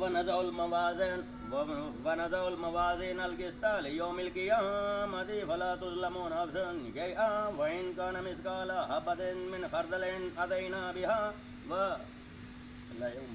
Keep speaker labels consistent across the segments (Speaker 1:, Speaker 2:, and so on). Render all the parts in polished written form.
Speaker 1: ونزع الموازين القسط ليوم القيامة فلا تظلمون نفس شيئا وإن كان مثقال حبة من خردل أتينا بها لا يوم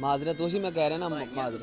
Speaker 2: ਮਾਜ਼ਰਤ ਤੁਸੀਂ, ਮੈਂ ਕਹਿ ਰਿਹਾ ਨਾ ਮਾਜ਼ਰਤ,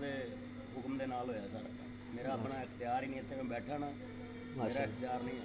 Speaker 1: ਦੇ ਹੁਕਮ ਦੇ ਨਾਲ ਹੋਇਆ ਸਾਰਾ। ਮੇਰਾ ਆਪਣਾ ਇਖਤਿਆਰ ਹੀ ਨਹੀਂ, ਇੱਥੇ ਮੈਂ ਬੈਠਾ ਨਾ, ਮੇਰਾ ਇਖਤਿਆਰ ਨਹੀਂ ਹੈ।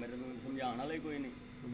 Speaker 1: ਮੇਰੇ ਨੂੰ ਸਮਝਾਉਣ ਵਾਲਾ ਹੀ ਕੋਈ ਨਹੀਂ।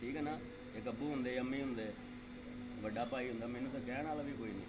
Speaker 1: ਠੀਕ ਹੈ ਨਾ। ਇੱਕ ਅੱਬੂ ਹੁੰਦੇ, ਅੰਮੀ ਹੁੰਦੇ, ਵੱਡਾ ਭਾਈ ਹੁੰਦਾ, ਮੈਨੂੰ ਤਾਂ ਕਹਿਣ ਵਾਲਾ ਵੀ ਕੋਈ ਨਹੀਂ।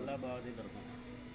Speaker 1: ਅੱਲਾਹ ਪਾਕ ਦੀ ਤਰਫੋਂ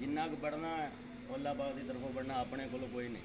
Speaker 1: ਜਿੰਨਾ ਕੁ ਪੜ੍ਹਨਾ ਹੈ, ਅੱਲਾਹ ਪਾਕ ਦੀ ਤਰਫੋਂ ਪੜ੍ਹਨਾ, ਆਪਣੇ ਕੋਲੋਂ ਕੋਈ ਨਹੀਂ।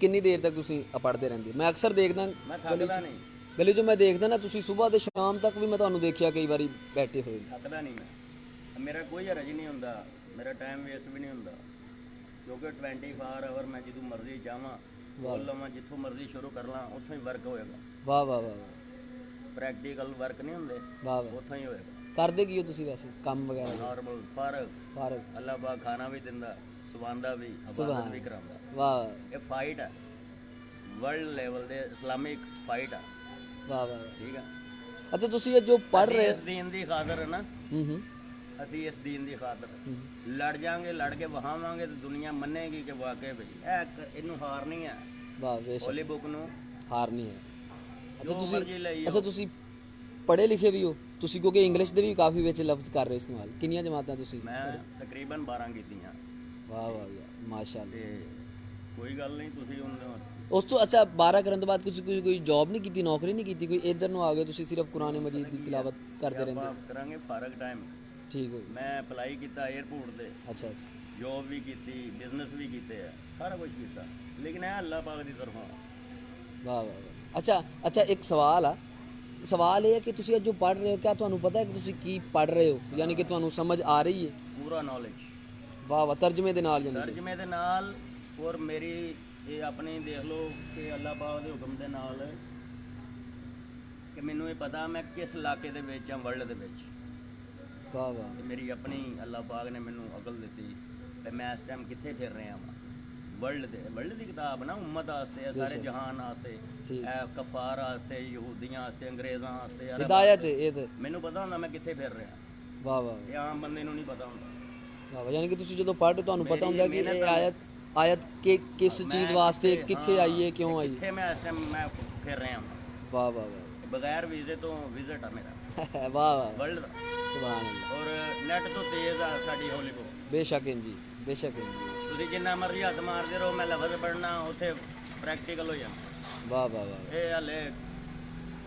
Speaker 2: ਕਿੰਨੀ ਦੇਰ ਤੱਕ ਤੁਸੀਂ ਪੜ੍ਹਦੇ ਰਹਿੰਦੇ? ਮੈਂ ਅਕਸਰ ਦੇਖਦਾ
Speaker 1: ਮੈਂ ਥੱਕਦਾ ਨਹੀਂ,
Speaker 2: ਗਲੀ 'ਚ ਮੈਂ ਦੇਖਦਾ ਨਾ, ਤੁਸੀਂ ਸਵੇਰ ਤੇ ਸ਼ਾਮ ਤੱਕ ਵੀ ਮੈਂ ਤੁਹਾਨੂੰ ਦੇਖਿਆ ਕਈ ਵਾਰੀ ਬੈਠੇ ਹੋਏ।
Speaker 1: ਥੱਕਦਾ ਨਹੀਂ ਮੈਂ। ਮੇਰਾ ਕੋਈ ਹਰਜ ਨਹੀਂ ਹੁੰਦਾ, ਮੇਰਾ ਟਾਈਮ ਵੇਸਟ ਵੀ ਨਹੀਂ ਹੁੰਦਾ, ਕਿਉਂਕਿ 24 ਆਵਰ ਮੈਂ ਜਦੋਂ ਮਰਜ਼ੀ ਚਾਹਾਂ ਬੋਲ ਲਵਾਂ, ਜਿੱਥੋਂ ਮਰਜ਼ੀ ਸ਼ੁਰੂ ਕਰ ਲਾਂ ਉੱਥੋਂ ਹੀ ਵਰਕ ਹੋਏਗਾ।
Speaker 2: ਵਾਹ ਵਾਹ ਵਾਹ।
Speaker 1: ਪ੍ਰੈਕਟੀਕਲ ਵਰਕ ਨਹੀਂ ਹੁੰਦੇ,
Speaker 2: ਵਾਹ ਵਾਹ।
Speaker 1: ਉੱਥੋਂ ਹੀ ਹੋਏਗਾ।
Speaker 2: ਕਰਦੇ ਕੀ ਹੋ ਤੁਸੀਂ ਵੈਸੇ, ਕੰਮ ਵਗੈਰਾ?
Speaker 1: ਨਾਰਮਲ ਫਰਕ ਅੱਲਾਹ ਪਾਕ ਖਾਣਾ ਵੀ ਦਿੰਦਾ, ਸਵਾਂਦਾ ਵੀ, ਇਬਾਦਤ ਵੀ ਕਰਾਉਂਦਾ।
Speaker 2: ਵਾਹ।
Speaker 1: ਇਹ ਫਾਈਟ ਹੈ, ਵਰਲਡ ਲੈਵਲ ਦੇ ਇਸਲਾਮਿਕ ਫਾਈਟ ਹੈ।
Speaker 2: ਵਾਹ ਵਾਹ।
Speaker 1: ਠੀਕ ਹੈ।
Speaker 2: ਅੱਛਾ ਤੁਸੀਂ ਇਹ ਜੋ ਪੜ੍ਹ ਰਹੇ
Speaker 1: ਇਸ ਦੀਨ ਦੀ ਖਾਤਰ ਹੈ ਨਾ, ਅਸੀਂ ਇਸ ਦੀਨ ਦੀ ਖਾਤਰ ਲੜ ਜਾਾਂਗੇ, ਲੜ ਕੇ ਵਹਾਵਾਂਗੇ ਤਾਂ ਦੁਨੀਆ ਮੰਨੇਗੀ ਕਿ ਵਾਕਈ ਬਈ ਇਹਨੂੰ ਹਾਰ ਨਹੀਂ ਹੈ।
Speaker 2: ਵਾਹ ਬੇਸ਼ੱਕ,
Speaker 1: ਹੋਲੀ ਬੁੱਕ ਨੂੰ
Speaker 2: ਹਾਰ ਨਹੀਂ ਹੈ। ਅੱਛਾ ਤੁਸੀਂ ਪੜ੍ਹੇ ਲਿਖੇ ਵੀ ਹੋ ਤੁਸੀਂ, ਕਿਉਂਕਿ ਇੰਗਲਿਸ਼ ਦੇ ਵੀ ਕਾਫੀ ਵਿੱਚ ਲਫ਼ਜ਼ ਕਰ ਰਹੇ ਇਸਤੇਮਾਲ। ਕਿੰਨੀਆਂ ਜਮਾਤਾਂ ਤੁਸੀਂ?
Speaker 1: ਮੈਂ ਤਕਰੀਬਨ 12 ਕੀਤੀਆਂ।
Speaker 2: ਵਾਹ ਵਾਹ ਯਾਰ ਮਾਸ਼ਾਅੱਲਾ।
Speaker 1: ਤੇ ਕੋਈ ਗੱਲ ਨਹੀਂ, ਤੁਸੀਂ ਹੁਣ
Speaker 2: ਉਸ ਤੋਂ ਅੱਛਾ 12 ਕਰਨ ਤੋਂ ਬਾਅਦ ਤੁਸੀਂ ਕੋਈ ਜੌਬ ਨਹੀਂ ਕੀਤੀ, ਨੌਕਰੀ ਨਹੀਂ ਕੀਤੀ, ਕੋਈ ਇੱਧਰ ਨੂੰ ਆ ਗਏ ਤੁਸੀਂ ਸਿਰਫ ਕੁਰਾਨ ਮਜੀਦ ਦੀ ਤਿਲਾਵਤ ਕਰਦੇ ਰਹਿੰਦੇ?
Speaker 1: ਕਰਾਂਗੇ ਫਾਰਗ ਟਾਈਮ।
Speaker 2: ਠੀਕ ਹੋ।
Speaker 1: ਮੈਂ ਅਪਲਾਈ ਕੀਤਾ 에ਅਰਪੋਰਟ ਤੇ।
Speaker 2: ਅੱਛਾ ਅੱਛਾ।
Speaker 1: ਜੌਬ ਵੀ ਕੀਤੀ, ਬਿਜ਼ਨਸ ਵੀ ਕੀਤੇ ਆ, ਸਾਰਾ ਕੁਝ ਕੀਤਾ, ਲੇਕਿਨ ਇਹ ਅੱਲਾਹ ਪਾਕ ਦੀ ਤਰਫੋਂ।
Speaker 2: ਵਾਹ ਵਾਹ ਵਾਹ। ਅੱਛਾ ਇੱਕ ਸਵਾਲ ਆ, ਸਵਾਲ ਇਹ ਹੈ ਕਿ ਤੁਸੀਂ ਜੋ ਪੜ੍ਹ ਰਹੇ ਹੋ, ਕਿਆ ਤੁਹਾਨੂੰ ਪਤਾ ਹੈ ਕਿ ਤੁਸੀਂ ਕੀ ਪੜ੍ਹ ਰਹੇ ਹੋ, ਯਾਨੀ ਕਿ ਤੁਹਾਨੂੰ ਸਮਝ ਆ ਰਹੀ ਹੈ?
Speaker 1: ਪੂਰਾ ਨੌਲੇਜ।
Speaker 2: ਵਾਹ ਵਾਹ। ਤਰਜਮੇ ਦੇ ਨਾਲ?
Speaker 1: ਤਰਜਮੇ ਦੇ ਨਾਲ। ਔਰ ਮੇਰੀ ਇਹ ਆਪਣੀ ਦੇਖ ਲਓ ਕਿ ਅੱਲਾਹ ਪਾਕ ਦੇ ਹੁਕਮ ਦੇ ਨਾਲ ਕਿ ਮੈਨੂੰ ਇਹ ਪਤਾ ਮੈਂ ਕਿਸ ਇਲਾਕੇ ਦੇ ਵਿੱਚ ਹਾਂ ਵਰਲਡ ਦੇ ਵਿੱਚ।
Speaker 2: ਵਾਹ ਵਾਹ।
Speaker 1: ਮੇਰੀ ਆਪਣੀ ਅੱਲਾਹ ਪਾਕ ਨੇ ਮੈਨੂੰ ਅਕਲ ਦਿੱਤੀ ਤੇ ਮੈਂ ਇਸ ਟਾਈਮ ਕਿੱਥੇ ਫਿਰ ਰਿਹਾ ਹਾਂ। ਵਰਲਡ ਦੀ ਕਿਤਾਬ ਨਾ, ਉਮਤ ਵਾਸਤੇ, ਸਾਰੇ ਜਹਾਨ ਵਾਸਤੇ, ਇਹ ਕਫਾਰ ਵਾਸਤੇ, ਯਹੂਦੀਆਂ ਵਾਸਤੇ, ਅੰਗਰੇਜ਼ਾਂ ਵਾਸਤੇ
Speaker 2: ਹਿਦਾਇਤ ਹੈ ਇਹ ਤੇ।
Speaker 1: ਮੈਨੂੰ ਪਤਾ ਹੁੰਦਾ ਮੈਂ ਕਿੱਥੇ ਫਿਰ ਰਿਹਾ।
Speaker 2: ਵਾਹ ਵਾਹ।
Speaker 1: ਇਹ ਆਮ ਬੰਦੇ ਨੂੰ ਨਹੀਂ ਪਤਾ ਹੁੰਦਾ।
Speaker 2: ਵਾਹ ਵਾਹ। ਯਾਨੀ ਕਿ ਤੁਸੀਂ ਜਦੋਂ ਪੜ੍ਹਦੇ ਤੁਹਾਨੂੰ ਪਤਾ ਹੁੰਦਾ ਕਿ ਇਹ ਆਇਤ ਕਿਸ ਚੀਜ਼ ਵਾਸਤੇ, ਕਿੱਥੇ ਆਈ ਹੈ, ਕਿਉਂ ਆਈ?
Speaker 1: ਕਿੱਥੇ ਮੈਂ ਇਸ ਟਾਈਮ ਮੈਂ ਫਿਰ ਰਿਹਾ ਹਾਂ।
Speaker 2: ਵਾਹ ਵਾਹ ਵਾਹ।
Speaker 1: ਬਗੈਰ ਵੀਜ਼ੇ ਤੋਂ ਵਿਜ਼ਿਟ ਆ ਮੇਰਾ।
Speaker 2: ਵਾਹ ਵਾਹ।
Speaker 1: ਵਰਲਡ ਦਾ।
Speaker 2: ਸੁਭਾਨ ਅੱਲਾਹ।
Speaker 1: ਔਰ ਨੈਟ ਤੋਂ ਤੇਜ਼ ਆ ਸਾਡੀ ਹੋਲੀ ਬੁੱਕ।
Speaker 2: ਬੇਸ਼ੱਕ ਜੀ, ਬੇਸ਼ੱਕ ਜੀ।
Speaker 1: ਤੁਸੀਂ ਜਿੰਨਾ ਮਰਜ਼ੀ ਹੱਥ ਮਾਰਦੇ ਰਹੋ, ਮੈਂ ਲਫ਼ਜ਼ ਪੜ੍ਹਨਾ, ਉੱਥੇ ਪ੍ਰੈਕਟੀਕਲ ਹੋ ਜਾਣਾ।
Speaker 2: ਵਾਹ ਵਾਹ ਵਾਹ।
Speaker 1: ਇਹ ਹਲੇ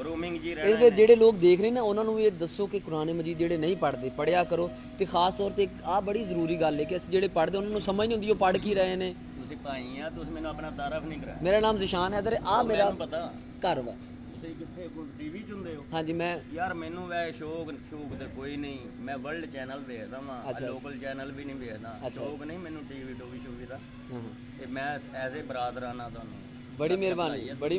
Speaker 1: ਰੂਮਿੰਗ ਜੀ
Speaker 2: ਇਹ
Speaker 1: ਰਹਿਣਾ
Speaker 2: ਵੀ ਜਿਹੜੇ ਲੋਕ ਦੇਖ ਰਹੇ ਨਾ ਉਹਨਾਂ ਨੂੰ ਵੀ ਇਹ ਦੱਸੋ ਕਿ ਕੁਰਾਨ ਮਜੀਦ ਜਿਹੜੇ ਨਹੀਂ ਪੜ੍ਹਦੇ ਪੜ੍ਹਿਆ ਕਰੋ, ਤੇ ਖਾਸ ਤੌਰ ਤੇ ਆਹ ਬੜੀ ਜ਼ਰੂਰੀ ਗੱਲ ਹੈ ਕਿ ਅਸੀਂ ਜਿਹੜੇ ਪੜ੍ਹਦੇ ਉਹਨਾਂ ਨੂੰ ਸਮਝ ਨਹੀਂ ਹੁੰਦੀ ਉਹ ਪੜ੍ਹ ਕੀ ਰਹੇ ਨੇ।
Speaker 1: ਤੁਸੀਂ ਭਾਈ ਆ, ਤੁਸੀਂ ਮੈਨੂੰ ਆਪਣਾ ਤਾਰਫ ਨਹੀਂ ਕਰਾਇਆ।
Speaker 2: ਮੇਰਾ ਨਾਮ ਜ਼ਿਸ਼ਾਨ ਹੈ, ਆ ਮੇਰਾ
Speaker 1: ਮੈਨੂੰ ਪਤਾ
Speaker 2: ਘਰ ਵਾ।
Speaker 1: ਤੁਸੀਂ ਕਿੱਥੇ ਟੀਵੀ ਚ ਹੁੰਦੇ ਹੋ?
Speaker 2: ਹਾਂਜੀ ਮੈਂ
Speaker 1: ਯਾਰ ਮੈਨੂੰ ਵੈ ਸ਼ੌਕ ਤੇ ਕੋਈ ਨਹੀਂ, ਮੈਂ ਵਰਲਡ ਚੈਨਲ ਵੇਖਦਾ ਵਾਂ, ਲੋਕਲ ਚੈਨਲ ਵੀ ਨਹੀਂ ਵੇਖਦਾ। ਸ਼ੌਕ ਨਹੀਂ ਮੈਨੂੰ ਟੀਵੀ ਸ਼ੂਵੀ ਦਾ, ਤੇ ਮੈਂ ਐਜ਼ ਏ ਬਰਾਦਰਾਨਾ ਤੁਹਾਨੂੰ
Speaker 2: ਬੜੀ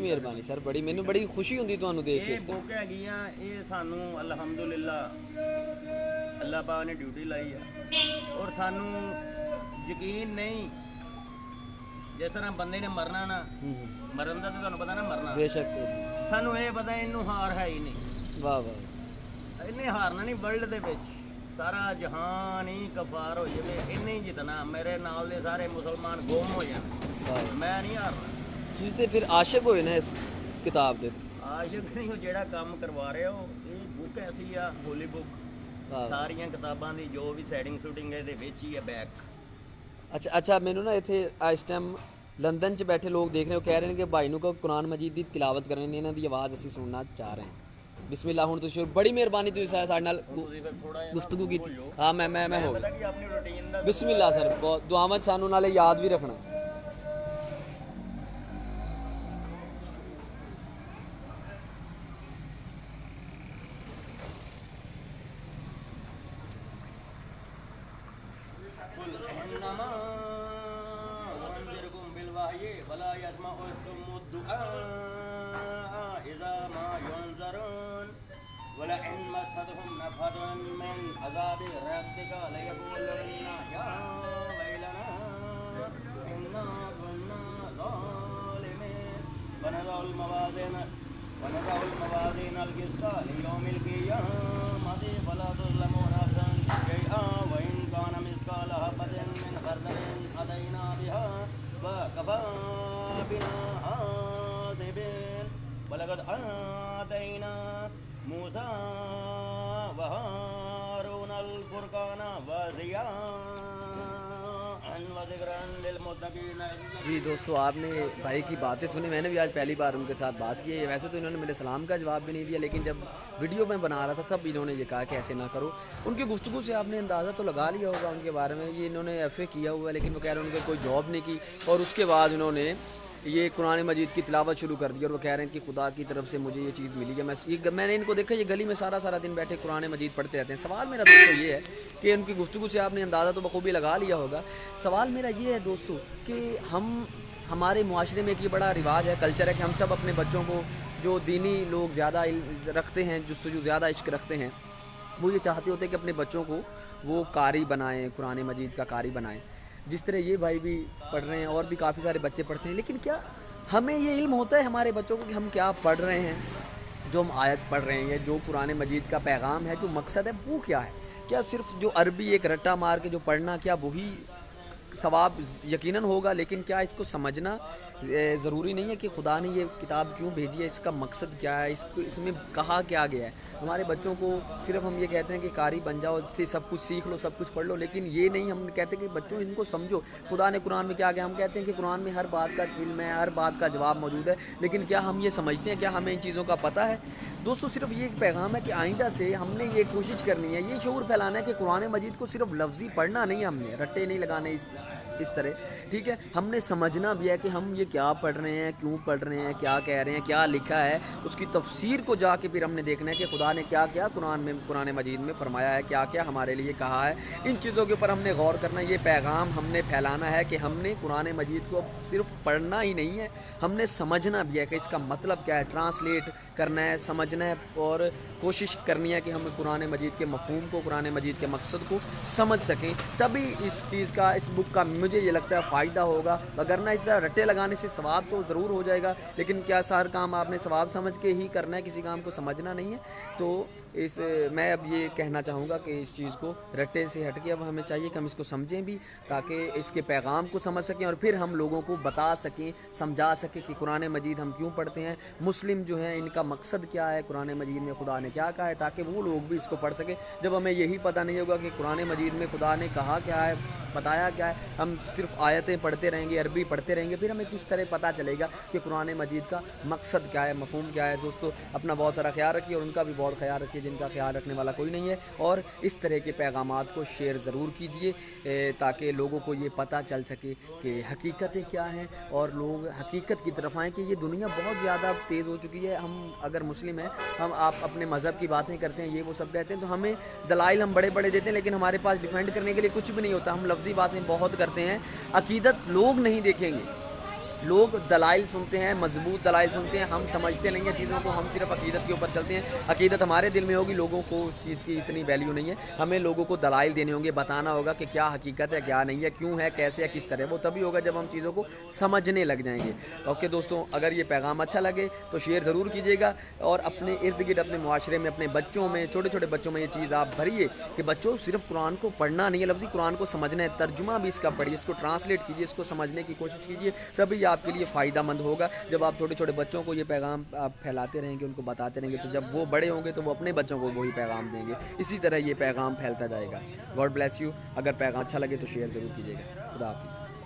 Speaker 2: ਮਿਹਰਬਾਨੀ ਸਰ, ਬੜੀ ਮੈਨੂੰ ਬੜੀ ਖੁਸ਼ੀ ਹੁੰਦੀ ਤੁਹਾਨੂੰ ਦੇਖ ਕੇ।
Speaker 1: ਇਹ ਬੁੱਕ ਹੈਗੀਆਂ, ਇਹ ਸਾਨੂੰ ਅਲਹਮਦੁਲਿਲਾ ਅੱਲਾਹ ਪਾਕ ਨੇ ਡਿਊਟੀ ਲਾਈ ਆ, ਔਰ ਸਾਨੂੰ ਯਕੀਨ ਨਹੀਂ, ਜਿਸ ਤਰ੍ਹਾਂ ਬੰਦੇ ਨੇ ਮਰਨਾ ਨਾ, ਮਰਨ ਦਾ ਤਾਂ ਤੁਹਾਨੂੰ ਪਤਾ ਨਾ, ਮਰਨਾ
Speaker 2: ਬੇਸ਼ੱਕ,
Speaker 1: ਸਾਨੂੰ ਇਹ ਪਤਾ ਇਹਨੂੰ ਹਾਰ ਹੈ ਹੀ ਨਹੀਂ।
Speaker 2: ਵਾਹ ਵਾਹ,
Speaker 1: ਇਹਨੇ ਹਾਰਨਾ ਨਹੀਂ। ਵਰਲਡ ਦੇ ਵਿੱਚ ਸਾਰਾ ਜਹਾਨ ਹੀ ਕਫਾਰ ਹੋ ਜਾਵੇ, ਇਹਨੇ ਹੀ ਜਿੱਤਣਾ। ਮੇਰੇ ਨਾਲ ਦੇ ਸਾਰੇ ਮੁਸਲਮਾਨ ਗੁੰਮ ਹੋ ਜਾਣ, ਮੈਂ ਨਹੀਂ ਹਾਰਨਾ।
Speaker 2: ਤੁਸੀਂ ਤੇ ਫਿਰ ਆਸ਼ਿਕ ਹੋਏ ਨਾ ਇਸ ਕਿਤਾਬ ਦੇ?
Speaker 1: ਆਸ਼ਿਕ ਨਹੀਂ, ਉਹ ਜਿਹੜਾ ਕੰਮ ਕਰਵਾ ਰਹੇ ਹੋ, ਇਹ ਬੁੱਕ ਐਸੀ ਆ, ਹੋਲੀ ਬੁੱਕ। ਸਾਰੀਆਂ ਕਿਤਾਬਾਂ ਦੀ ਜੋ ਵੀ ਸੈਟਿੰਗ ਸ਼ੂਟਿੰਗ ਇਹਦੇ ਵਿੱਚ ਹੀ ਹੈ ਬੈਕ।
Speaker 2: ਅੱਛਾ ਮੈਨੂੰ ਨਾ ਇੱਥੇ ਇਸ ਟਾਈਮ ਲੰਦਨ 'ਚ ਬੈਠੇ ਲੋਕ ਦੇਖ ਰਹੇ ਹੋ, ਕਹਿ ਰਹੇ ਨੇ ਕਿ ਭਾਈ ਨੂੰ ਕਹੋ ਕੁਰਾਨ ਮਜੀਦ ਦੀ ਤਿਲਾਵਤ ਕਰਨੀ ਨੇ, ਇਹਨਾਂ ਦੀ ਆਵਾਜ਼ ਅਸੀਂ ਸੁਣਨਾ ਚਾਹ ਰਹੇ ਹਾਂ। ਬਿਸਮਿਲ੍ਲਾ। ਹੁਣ ਤੁਸੀਂ ਬੜੀ ਮਿਹਰਬਾਨੀ, ਤੁਸੀਂ ਸਾਡੇ ਨਾਲ ਗੁਫ਼ਤਗੂ ਕੀਤੀ। ਹਾਂ ਮੈਂ ਹੋ ਗਿਆ। ਬਿਸਮਿਲ੍ਲਾ ਸਰ, ਬਹੁਤ ਦੁਆਵਾਂ ਸਾਨੂੰ ਨਾਲੇ ਯਾਦ ਵੀ ਰੱਖਣਾ।
Speaker 1: ولئن مسهم نفحة من عذاب ربك ليقولن يا ويلنا إنا كنا ظالمين ونضع الموازين القسط ليوم القيامة فلا تظلم نفس شيئا وإن كان مثقال حبة من خردل أتينا بها وكفى بنا حاسبين ولقد آتينا موسى وهارون الفرقان وضياء وذكرا للمتقين۔
Speaker 2: جی دوستو، آپ نے بھائی کی باتیں سنی، میں نے بھی آج پہلی بار ان کے ساتھ بات کی ہے۔ ویسے تو انہوں نے میرے سلام کا جواب بھی نہیں دیا، لیکن جب ویڈیو میں بنا رہا تھا تب انہوں نے یہ کہا کہ ایسے نہ کرو۔ ان کی گفتگو سے آپ نے اندازہ تو لگا لیا ہوگا ان کے بارے میں، یہ انہوں نے ایف اے کیا ہوا ہے، لیکن وہ کہہ رہے ہیں ان کو کوئی جاب نہیں کی، اور اس کے بعد انہوں نے یہ قرآن مجید کی تلاوت شروع کر دی، اور وہ کہہ رہے ہیں کہ خدا کی طرف سے مجھے یہ چیز ملی ہے۔ میں نے ان کو دیکھا یہ گلی میں سارا دن بیٹھے قرآن مجید پڑھتے رہتے ہیں۔ سوال میرا دوستو یہ ہے کہ ان کی گفتگو سے آپ نے اندازہ تو بخوبی لگا لیا ہوگا۔ سوال میرا یہ ہے دوستو کہ ہمارے معاشرے میں ایک یہ بڑا رواج ہے، کلچر ہے کہ ہم سب اپنے بچوں کو، جو دینی لوگ زیادہ رکھتے ہیں، جو زیادہ عشق رکھتے ہیں، وہ یہ چاہتے ہوتے ہیں کہ اپنے بچوں کو وہ قاری بنائیں، قرآن مجید کا قاری بنائیں، جس طرح یہ بھائی بھی پڑھ رہے ہیں اور بھی کافی سارے بچے پڑھتے ہیں۔ لیکن کیا ہمیں یہ علم ہوتا ہے ہمارے بچوں کو کہ ہم کیا پڑھ رہے ہیں، جو ہم آیت پڑھ رہے ہیں، جو قرآن مجید کا پیغام ہے، جو مقصد ہے، وہ کیا ہے؟ کیا صرف جو عربی ایک رٹا مار کے جو پڑھنا، کیا وہی ثواب یقیناً ہوگا، لیکن کیا اس کو سمجھنا ضروری نہیں ہے کہ خدا نے یہ کتاب کیوں بھیجی ہے، اس کا مقصد کیا ہے، اس میں کہا کیا گیا ہے؟ ہمارے بچوں کو صرف ہم یہ کہتے ہیں کہ قاری بن جاؤ، اس سے سب کچھ سیکھ لو، سب کچھ پڑھ لو، لیکن یہ نہیں ہم کہتے کہ بچوں ان کو سمجھو خدا نے قرآن میں کیا کیا۔ ہم کہتے ہیں کہ قرآن میں ہر بات کا علم ہے، ہر بات کا جواب موجود ہے، لیکن کیا ہم یہ سمجھتے ہیں، کیا ہمیں ان چیزوں کا پتہ ہے؟ دوستو صرف یہ ایک پیغام ہے کہ آئندہ سے ہم نے یہ کوشش کرنی ہے، یہ شعور پھیلانا ہے کہ قرآن مجید کو صرف لفظی پڑھنا نہیں، ہم نے رٹے نہیں لگانے اس طرح، ٹھیک ہے؟ ہم نے سمجھنا بھی ہے کہ ہم یہ کیا پڑھ رہے ہیں، کیوں پڑھ رہے ہیں، کیا کہہ رہے ہیں، کیا لکھا ہے، اس کی تفسیر کو جا کے پھر ہم نے دیکھنا ہے کہ خدا نے کیا کیا قرآن مجید میں فرمایا ہے، کیا کیا ہمارے لیے کہا ہے۔ ان چیزوں کے اوپر ہم نے غور کرنا ہے، یہ پیغام ہم نے پھیلانا ہے کہ ہم نے قرآن مجید کو صرف پڑھنا ہی نہیں ہے، ہم نے سمجھنا بھی ہے کہ اس کا مطلب کیا ہے، ٹرانسلیٹ کرنا ہے، سمجھنا ہے، اور کوشش کرنی ہے کہ ہم قرآن مجید کے مفہوم کو، قرآن مجید کے مقصد کو سمجھ سکیں، تبھی اس چیز کا، اس بک کا مجھے یہ لگتا ہے فائدہ ہوگا۔ وگرنہ اس طرح رٹے لگانے سے ثواب تو ضرور ہو جائے گا، لیکن کیا ہر کام آپ نے ثواب سمجھ کے ہی کرنا ہے، کسی کام کو سمجھنا نہیں ہے؟ تو میں اب یہ کہنا چاہوں گا کہ اس چیز کو رٹے سے ہٹ کے اب ہمیں چاہیے کہ ہم اس کو سمجھیں بھی، تاکہ اس کے پیغام کو سمجھ سکیں، اور پھر ہم لوگوں کو بتا سکیں، سمجھا سکیں کہ قرآن مجید ہم کیوں پڑھتے ہیں، مسلم جو ہیں ان کا مقصد کیا ہے، قرآن مجید میں خدا نے کیا کہا ہے، تاکہ وہ لوگ بھی اس کو پڑھ سکیں۔ جب ہمیں یہی پتہ نہیں ہوگا کہ قرآن مجید میں خدا نے کہا کیا ہے، بتایا کیا ہے. ہم صرف آیتیں پڑھتے رہیں گے, عربی پڑھتے رہیں گے, پھر ہمیں کس طرح پتہ چلے گا کہ قرآن مجید کا مقصد کیا ہے, مفہوم کیا ہے. دوستو اپنا بہت سارا خیال رکھیے اور ان کا بھی بہت خیال رکھیے جن کا خیال رکھنے والا کوئی نہیں ہے, اور اس طرح کے پیغامات کو شیئر ضرور کیجیے تاکہ لوگوں کو یہ پتہ چل سکے کہ حقیقتیں کیا ہیں اور لوگ حقیقت کی طرف آئیں کہ یہ دنیا بہت زیادہ تیز ہو چکی ہے. ہم اگر مسلم ہیں, ہم آپ اپنے مذہب کی باتیں کرتے ہیں, یہ وہ سب کہتے ہیں, تو ہمیں دلائل ہم بڑے بڑے دیتے ہیں لیکن ہمارے پاس ڈیفینڈ کرنے کے لیے کچھ بھی نہیں ہوتا. ہم لفظی باتیں بہت کرتے ہیں, عقیدت لوگ نہیں دیکھیں گے. لوگ دلائل سنتے ہیں, مضبوط دلائل سنتے ہیں, ہم سمجھتے نہیں ہیں چیزوں کو, ہم صرف عقیدت کے اوپر چلتے ہیں. عقیدت ہمارے دل میں ہوگی, لوگوں کو اس چیز کی اتنی ویلیو نہیں ہے. ہمیں لوگوں کو دلائل دینے ہوں گے, بتانا ہوگا کہ کیا حقیقت ہے, کیا نہیں ہے, کیوں ہے, کیسے ہے, کس طرح. وہ تبھی ہوگا جب ہم چیزوں کو سمجھنے لگ جائیں گے. اوکے دوستوں, اگر یہ پیغام اچھا لگے تو شیئر ضرور کیجیے گا, اور اپنے ارد گرد, اپنے معاشرے میں, اپنے بچوں میں, چھوٹے چھوٹے بچوں میں یہ چیز آپ بھریے کہ بچوں صرف قرآن کو پڑھنا نہیں ہے, لفظی قرآن کو سمجھنا ہے, ترجمہ بھی اس کا پڑھیے, اس کو ٹرانسلیٹ کیجیے, اس کو سمجھنے کی کوشش کیجیے, تبھی آپ کے لیے فائدہ مند ہوگا. جب آپ چھوٹے چھوٹے بچوں کو یہ پیغام آپ پھیلاتے رہیں گے, ان کو بتاتے رہیں گے, تو جب وہ بڑے ہوں گے تو وہ اپنے بچوں کو وہی پیغام دیں گے. اسی طرح یہ پیغام پھیلتا جائے گا. God bless you. اگر پیغام اچھا لگے تو شیئر ضرور کیجیے گا. خدا حافظ.